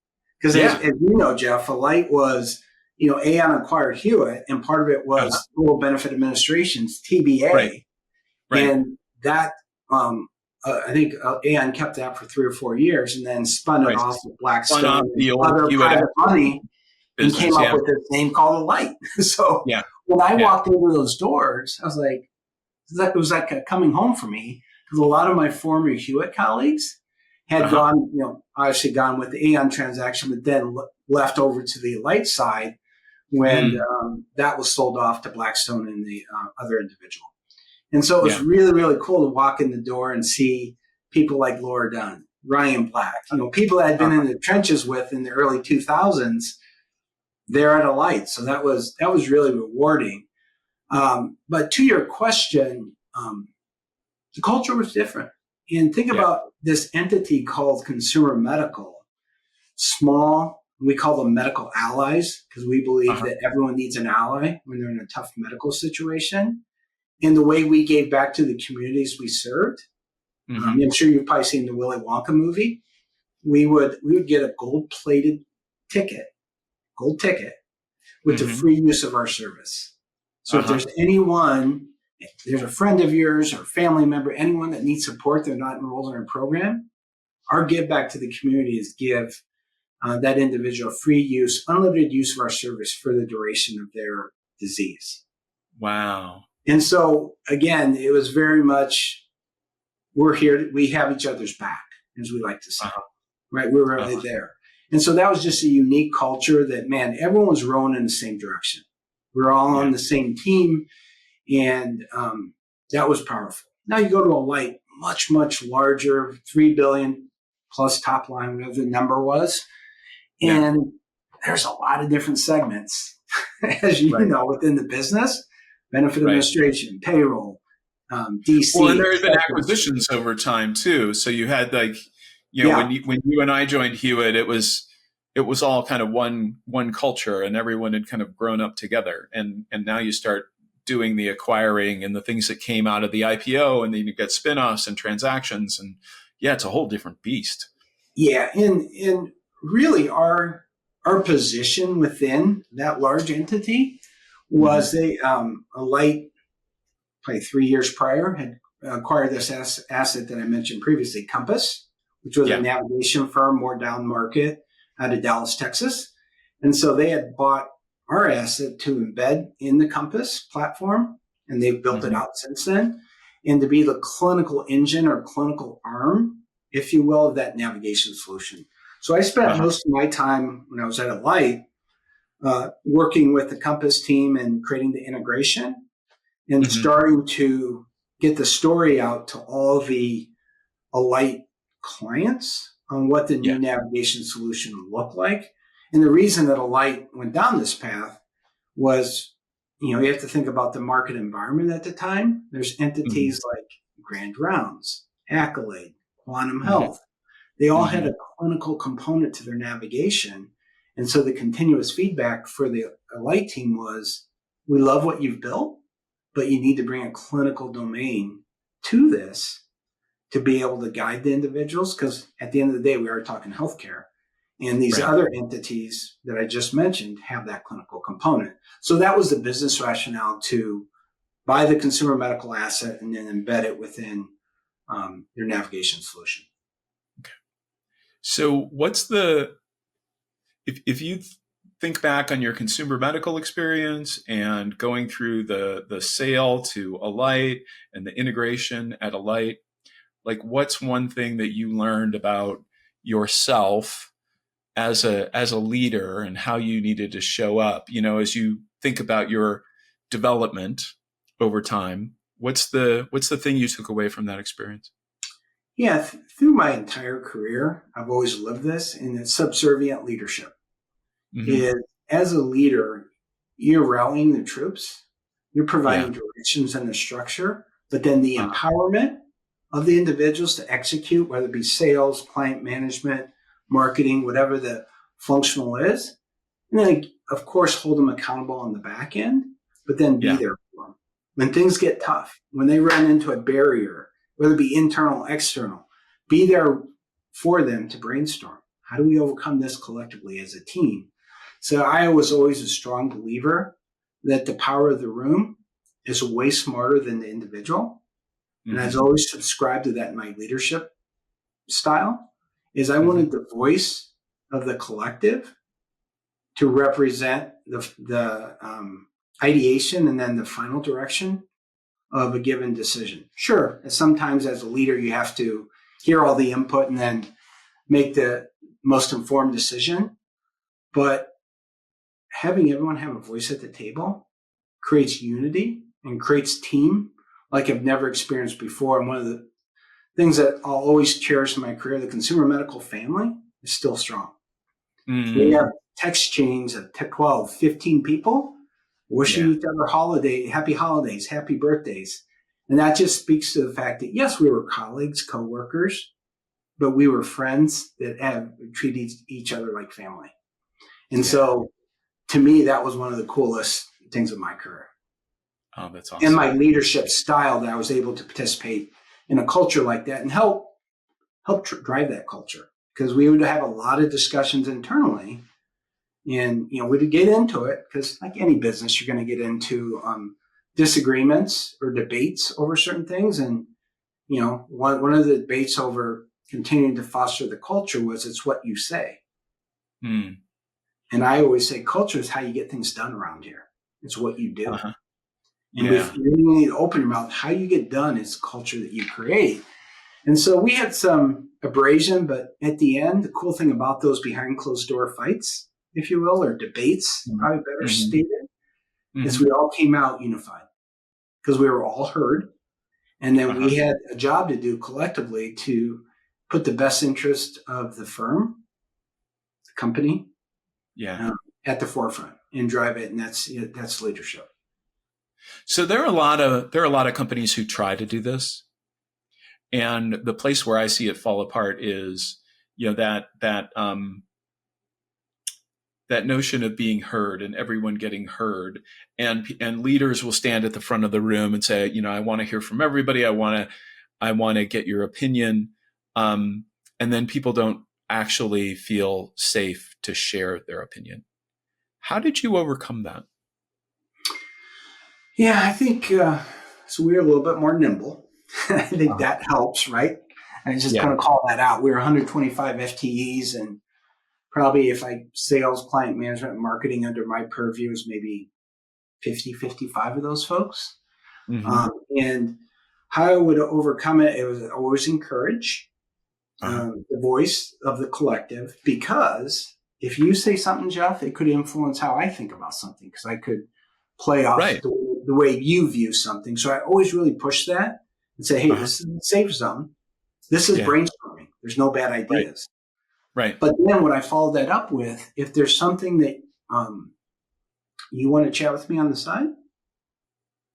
Because as you know, Jeff, Alight was, Aon acquired Hewitt, and part of it was Total Benefit Administration's TBA. Right. And that, I think Aon kept that for 3 or 4 years and then spun it off with Blackstone and other private money and came up with this name called Alight. So when I walked into those doors, I was like, it was like coming home for me, because a lot of my former Hewitt colleagues had gone, obviously gone with the Aon transaction, but then left over to the Alight side when that was sold off to Blackstone and the other individual. And so it was really, really cool to walk in the door and see people like Laura Dunn, Ryan Black, people that I'd been in the trenches with in the early 2000s. They're at Alight. So that was really rewarding. But to your question, the culture was different. And think about this entity called Consumer Medical. Small, we call them medical allies, because we believe that everyone needs an ally when they're in a tough medical situation. And the way we gave back to the communities we served, I'm sure you've probably seen the Willy Wonka movie. We would get a gold ticket with the free use of our service. So if there's anyone, there's a friend of yours or family member, anyone that needs support, they're not enrolled in our program, our give back to the community is give that individual free use, unlimited use of our service for the duration of their disease. Wow. And so, again, it was very much, we're here, we have each other's back, as we like to say, right? We're really there. And so that was just a unique culture that, man, everyone was rowing in the same direction. We're all on the same team, and that was powerful. Now you go to Alight, much, much larger, $3 billion plus top line, whatever the number was. And there's a lot of different segments, as you know, within the business. Benefit administration, payroll, DC. Well, and there have been acquisitions over time too. So you had when you and I joined Hewitt, it was all kind of one culture, and everyone had kind of grown up together. And now you start doing the acquiring and the things that came out of the IPO, and then you get spinoffs and transactions, and it's a whole different beast. Yeah, and really our position within that large entity was Alight, probably 3 years prior, had acquired this asset that I mentioned previously, Compass, which was a navigation firm more down market out of Dallas, Texas. And so they had bought our asset to embed in the Compass platform, and they've built it out since then, and to be the clinical engine or clinical arm, if you will, of that navigation solution. So I spent most of my time when I was at Alight working with the Compass team and creating the integration and starting to get the story out to all the Alight clients on what the new navigation solution would look like. And the reason that Alight went down this path was, you have to think about the market environment at the time. There's entities like Grand Rounds, Accolade, Quantum Health. They all had a clinical component to their navigation. And so the continuous feedback for the Alight team was, we love what you've built, but you need to bring a clinical domain to this to be able to guide the individuals. Because at the end of the day, we are talking healthcare. And these other entities that I just mentioned have that clinical component. So that was the business rationale to buy the consumer medical asset and then embed it within your navigation solution. Okay. So if you think back on your consumer medical experience and going through the sale to Alight and the integration at Alight, like what's one thing that you learned about yourself as a leader and how you needed to show up, as you think about your development over time? What's the thing you took away from that experience? Yeah, through my entire career, I've always lived this, and it's subservient leadership. As a leader, you're rallying the troops, you're providing directions and the structure, but then the empowerment of the individuals to execute, whether it be sales, client management, marketing, whatever the functional is. And then, of course, hold them accountable on the back end, but then be there for them. When things get tough, when they run into a barrier, whether it be internal, external, be there for them to brainstorm. How do we overcome this collectively as a team? So I was always a strong believer that the power of the room is way smarter than the individual. And I've always subscribed to that in my leadership style, is I wanted the voice of the collective to represent the ideation and then the final direction of a given decision. Sure, sometimes as a leader, you have to hear all the input and then make the most informed decision. But having everyone have a voice at the table creates unity and creates team like I've never experienced before. And one of the things that I'll always cherish in my career, the consumer medical family is still strong. We have text chains of 12, 15 people wishing each other happy holidays, happy birthdays. And that just speaks to the fact that, yes, we were colleagues, co-workers, but we were friends that have treated each other like family. And so to me, that was one of the coolest things of my career. Oh, that's awesome. And my leadership style, that I was able to participate in a culture like that and help drive that culture. Because we would have a lot of discussions internally, and we'd get into it because, like any business, you're going to get into disagreements or debates over certain things. And one of the debates over continuing to foster the culture was, it's what you say. And I always say culture is how you get things done around here. It's what you do. And if you need to open your mouth, how you get done is culture that you create. And so we had some abrasion, but at the end, the cool thing about those behind closed door fights, if you will, or debates, probably better stated, is we all came out unified because we were all heard. And then we had a job to do collectively to put the best interest of the firm, the company, at the forefront and drive it. And that's leadership. So there are a lot of companies who try to do this. And the place where I see it fall apart is, that notion of being heard and everyone getting heard, and leaders will stand at the front of the room and say, I want to hear from everybody. I want to get your opinion. And then people don't actually feel safe to share their opinion. How did you overcome that? Yeah, I think so. We're a little bit more nimble. I think that helps, right? I just going to call that out. We're 125 FTEs, and probably if sales, client management, and marketing under my purview is maybe 50, 55 of those folks. And how I would overcome it, was always encourage the voice of the collective, because if you say something, Jeff, it could influence how I think about something, because I could play off the way you view something. So I always really push that and say, hey, this is a safe zone. This is brainstorming. There's no bad ideas. Right. But then what I follow that up with, if there's something that You want to chat with me on the side?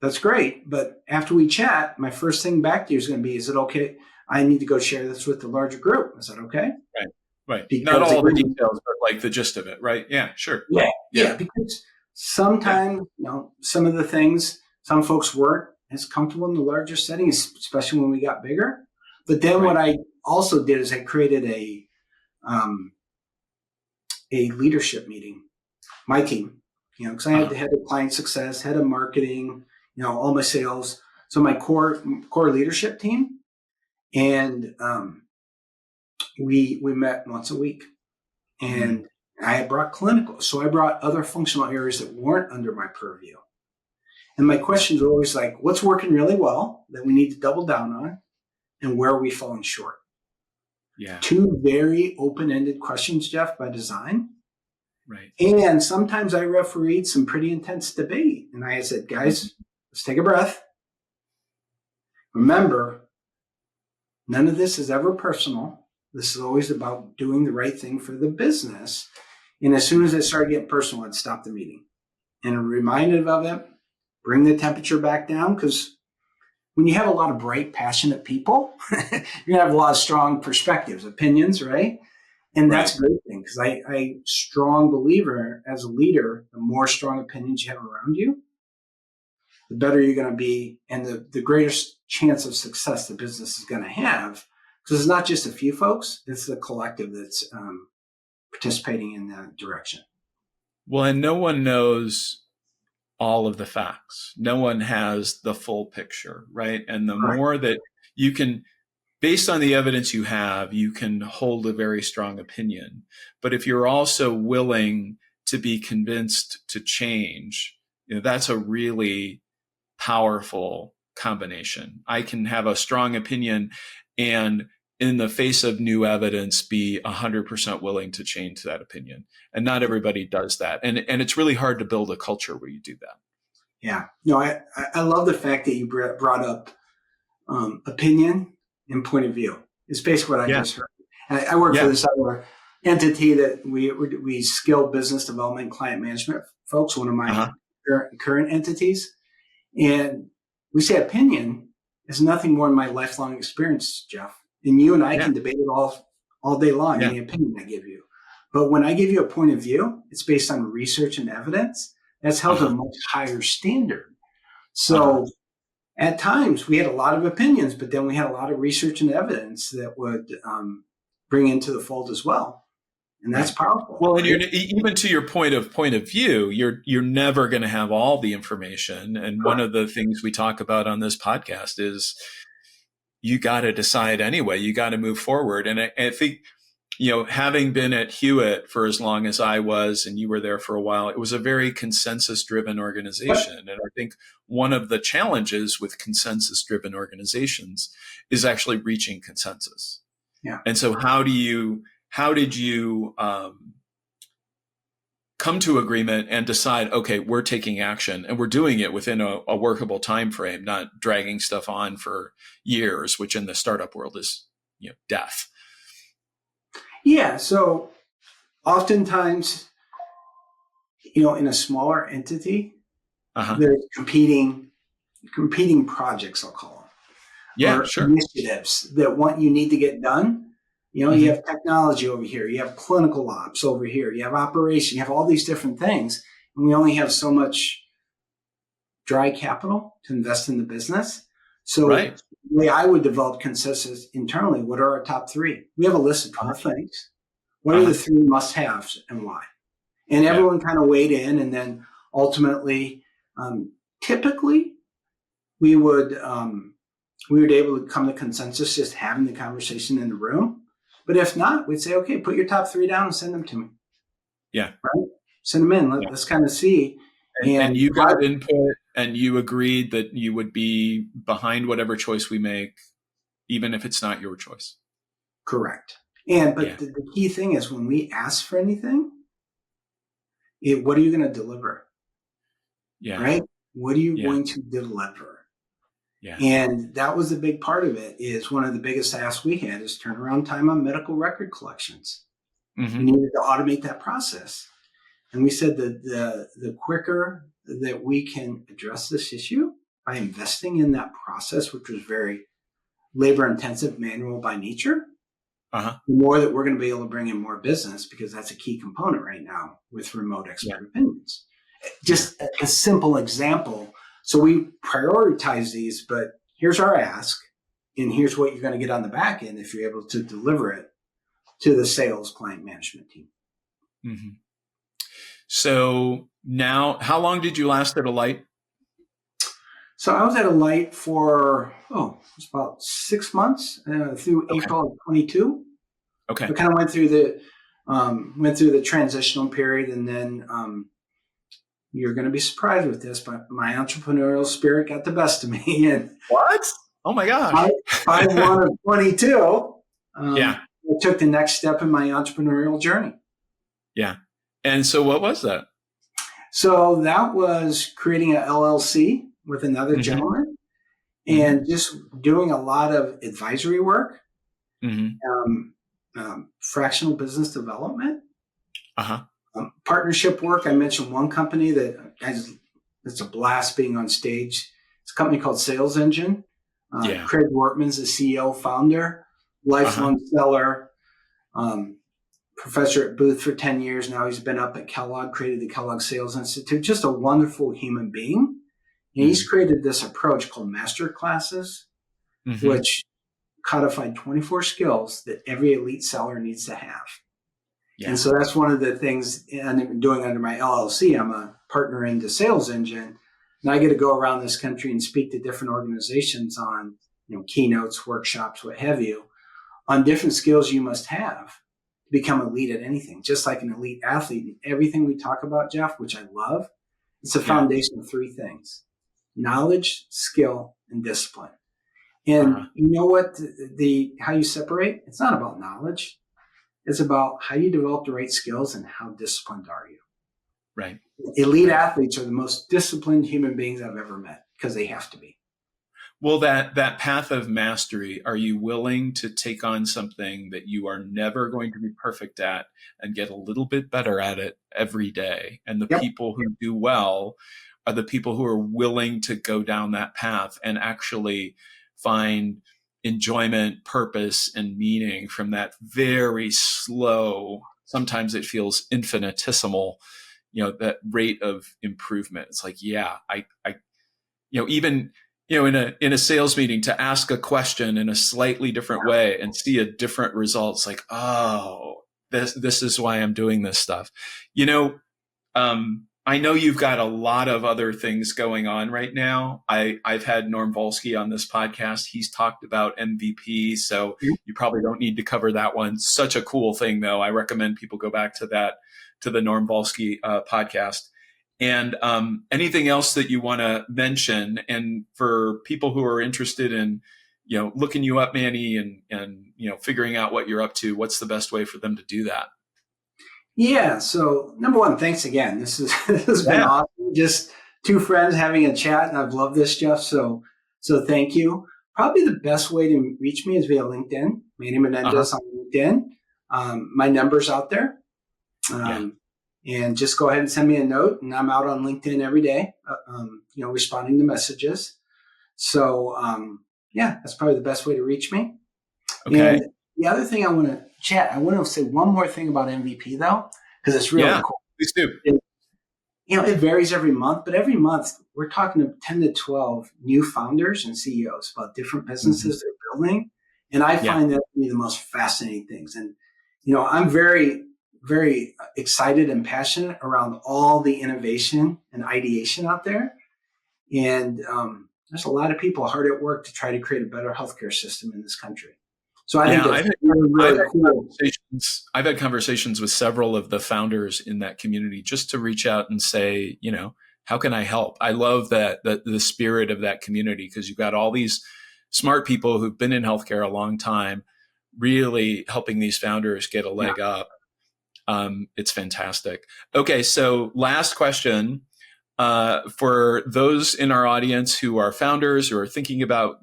That's great. But after we chat, my first thing back to you is going to be, is it okay? I need to go share this with the larger group. Is that okay? Right. Right. Because not all the details, but like the gist of it, right? Yeah, sure. Yeah. Because sometimes, some of the things, some folks weren't as comfortable in the larger settings, especially when we got bigger. But then what I also did is I created a leadership meeting, my team, because I had the head of client success, head of marketing, all my sales. So my core leadership team, and we met once a week, and I had brought clinical. So I brought other functional areas that weren't under my purview. And my questions are always like, what's working really well that we need to double down on, and where are we falling short? Yeah. 2 very open-ended questions, Jeff, by design. Right. And sometimes I refereed some pretty intense debate. And I said, guys, let's take a breath. Remember, none of this is ever personal. This is always about doing the right thing for the business. And as soon as it started getting personal, I'd stop the meeting and reminded of it, bring the temperature back down, because when you have a lot of bright, passionate people, you're going to have a lot of strong perspectives, opinions, right? And that's a great thing, because I strong believer as a leader, the more strong opinions you have around you, the better you're going to be, and the greatest chance of success the business is going to have, because it's not just a few folks, it's the collective that's participating in that direction. Well, and no one knows all of the facts. No one has the full picture, right? And the more that you can, based on the evidence you have, you can hold a very strong opinion. But if you're also willing to be convinced to change, that's a really powerful combination. I can have a strong opinion and in the face of new evidence, be 100% willing to change that opinion. And not everybody does that. And it's really hard to build a culture where you do that. Yeah. No, I love the fact that you brought up opinion and point of view. It's basically what I just heard. I work for this other entity that we skill business development and client management folks, one of my current entities. And we say opinion is nothing more than my lifelong experience, Jeff. And you and I can debate it all day long, any opinion I give you. But when I give you a point of view, it's based on research and evidence. That's held to a much higher standard. So at times we had a lot of opinions, but then we had a lot of research and evidence that would bring into the fold as well. And that's powerful. Well, and even to your point of view, you're never going to have all the information. And one of the things we talk about on this podcast is you got to decide anyway. You got to move forward. And I think, having been at Hewitt for as long as I was, and you were there for a while, it was a very consensus-driven organization. And I think one of the challenges with consensus-driven organizations is actually reaching consensus. Yeah. And so how did you come to agreement and decide, okay, we're taking action and we're doing it within a workable time frame, not dragging stuff on for years, which in the startup world is, death. Yeah. So oftentimes, in a smaller entity, there's competing projects, I'll call them. Yeah, or sure. Initiatives that you need to get done. You have technology over here, you have clinical ops over here, you have operation, you have all these different things. And we only have so much dry capital to invest in the business. So the way I would develop consensus internally, what are our top 3? We have a list of 12 things. What are the 3 must-haves and why? And everyone kind of weighed in, and then ultimately, typically, we would able to come to consensus just having the conversation in the room. But if not, we'd say, okay, put your top 3 down and send them to me. Yeah. Right? Send them in. Let's kind of see. And you got input, and you agreed that you would be behind whatever choice we make, even if it's not your choice. Correct. But the key thing is when we ask for anything, what are you going to deliver? Yeah. Right? What are you going to deliver? Yeah. And that was a big part of it. Is one of the biggest asks we had is turnaround time on medical record collections. We needed to automate that process. And we said that the quicker that we can address this issue by investing in that process, which was very labor intensive, manual by nature, the more that we're going to be able to bring in more business, because that's a key component right now with remote expert opinions. Just a simple example. So we prioritize these, but here's our ask, and here's what you're going to get on the back end if you're able to deliver it to the sales client management team. Mm-hmm. So now, how long did you last at Alight? So I was at Alight for, it was about 6 months through April of 22. Okay. I kind of went through the transitional period, and then you're going to be surprised with this, but my entrepreneurial spirit got the best of me. And what? Oh my gosh. 5/1 of 22. I took the next step in my entrepreneurial journey. Yeah. And so what was that? So that was creating an LLC with another gentleman and just doing a lot of advisory work, fractional business development, partnership work. I mentioned one company that it's a blast being on stage. It's a company called Sales Engine. Craig Wortman's the CEO, founder, lifelong seller, professor at Booth for 10 years. Now he's been up at Kellogg, created the Kellogg Sales Institute, just a wonderful human being. And he's created this approach called master classes, which codified 24 skills that every elite seller needs to have. And so that's one of the things I'm doing under my LLC. I'm a partner in the Sales Engine, and I get to go around this country and speak to different organizations on, keynotes, workshops, what have you, on different skills you must have to become elite at anything. Just like an elite athlete, everything we talk about, Jeff, which I love, it's a foundation of three things: knowledge, skill, and discipline. And you know what? How you separate? It's not about knowledge. It's about how you develop the right skills and how disciplined are you. Right. Elite athletes are the most disciplined human beings I've ever met because they have to be. Well, that path of mastery, are you willing to take on something that you are never going to be perfect at and get a little bit better at it every day? And the people who do well are the people who are willing to go down that path and actually find enjoyment, purpose, and meaning from that very slow, sometimes it feels infinitesimal, that rate of improvement. It's like, even in a sales meeting, to ask a question in a slightly different way and see a different result. It's like, this is why I'm doing this stuff. I know you've got a lot of other things going on right now. I've had Norm Volsky on this podcast. He's talked about MVP, so you probably don't need to cover that one. Such a cool thing, though. I recommend people go back to the Norm Volsky podcast. And anything else that you want to mention? And for people who are interested in, looking you up, Manny, and figuring out what you're up to, what's the best way for them to do that? Yeah. So number one, thanks again. This has been awesome. Just two friends having a chat, and I've loved this, Jeff. So thank you. Probably the best way to reach me is via LinkedIn. Manny Menendez on LinkedIn. My number's out there. And just go ahead and send me a note, and I'm out on LinkedIn every day, responding to messages. So, that's probably the best way to reach me. Okay. And the other thing I want to say one more thing about MVP, though, because it's really cool. Please do. It varies every month, but every month we're talking to 10 to 12 new founders and CEOs about different businesses they're building. And I find that to be the most fascinating things. And, I'm very, very excited and passionate around all the innovation and ideation out there. And there's a lot of people hard at work to try to create a better healthcare system in this country. So I think that's really cool. I've had conversations with several of the founders in that community just to reach out and say, how can I help? I love the spirit of that community, because you've got all these smart people who've been in healthcare a long time, really helping these founders get a leg up. It's fantastic. Okay, so last question. For those in our audience who are founders, who are thinking about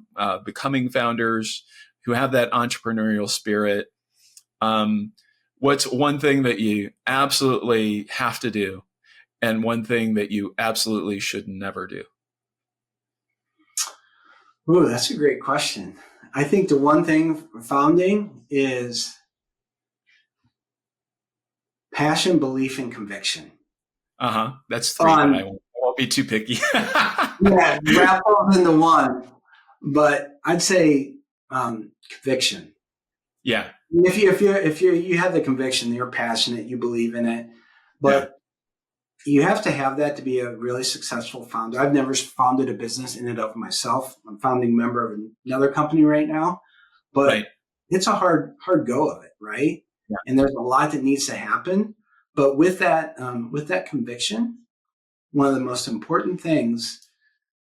becoming founders, who have that entrepreneurial spirit, What's one thing that you absolutely have to do and one thing that you absolutely should never do? Ooh, that's a great question. I think the one thing founding is passion, belief, and conviction. That's three, but I won't be too picky. Yeah, wrap them into one. But I'd say conviction. Yeah. If you have the conviction, you're passionate, you believe in it, but you have to have that to be a really successful founder. I've never founded a business in and of myself. I'm a founding member of another company right now, but it's a hard go of it, right? Yeah. And there's a lot that needs to happen. But with that conviction, one of the most important things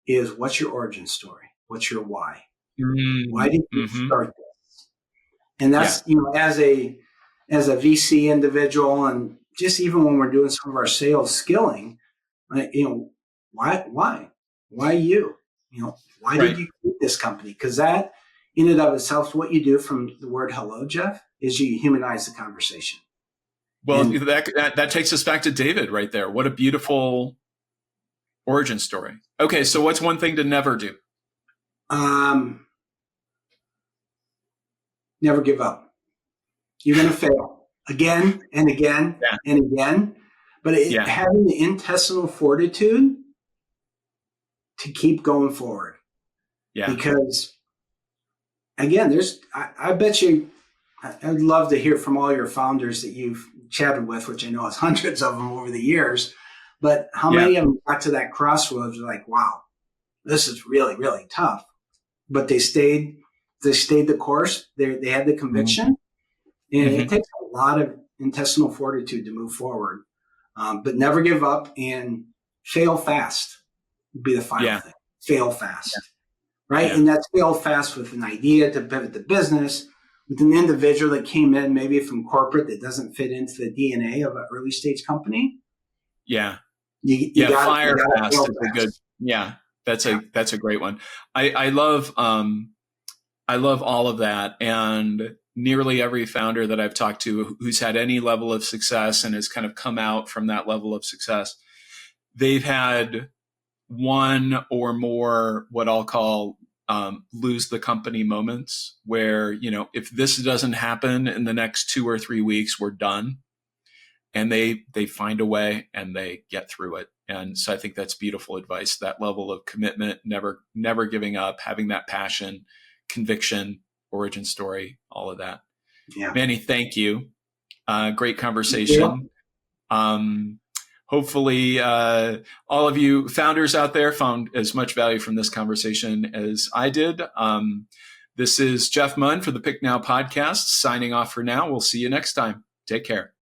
is, what's your origin story? What's your why? Mm-hmm. Why did you start this? And that's, as a VC individual, and just even when we're doing some of our sales skilling, why you? Why did you create this company? Because that in and of itself, what you do from the word hello, Jeff, is you humanize the conversation. Well, that takes us back to David right there. What a beautiful origin story. Okay, so what's one thing to never do? Never give up. You're going to fail again and again and again. But having the intestinal fortitude to keep going forward. Yeah. Because, again, I bet you, I'd love to hear from all your founders that you've chatted with, which I know is hundreds of them over the years. But how many of them got to that crossroads like, wow, this is really, really tough. But they stayed the course. They had the conviction. And it takes a lot of intestinal fortitude to move forward. But never give up, and fail fast would be the final thing. Fail fast. Right? Yeah. And that's fail fast with an idea to pivot the business, with an individual that came in maybe from corporate that doesn't fit into the DNA of an early stage company. Yeah. You fire fast is a good. Yeah, that's a great one. I love all of that, and nearly every founder that I've talked to who's had any level of success and has kind of come out from that level of success, they've had one or more what I'll call lose the company moments, where if this doesn't happen in the next 2 or 3 weeks, we're done. And they find a way and they get through it. And so I think that's beautiful advice, that level of commitment, never giving up, having that passion, conviction, origin story, all of that. Yeah. Manny, thank you. Great conversation. Hopefully all of you founders out there found as much value from this conversation as I did. This is Jeff Munn for the Pick Now podcast, signing off for now. We'll see you next time. Take care.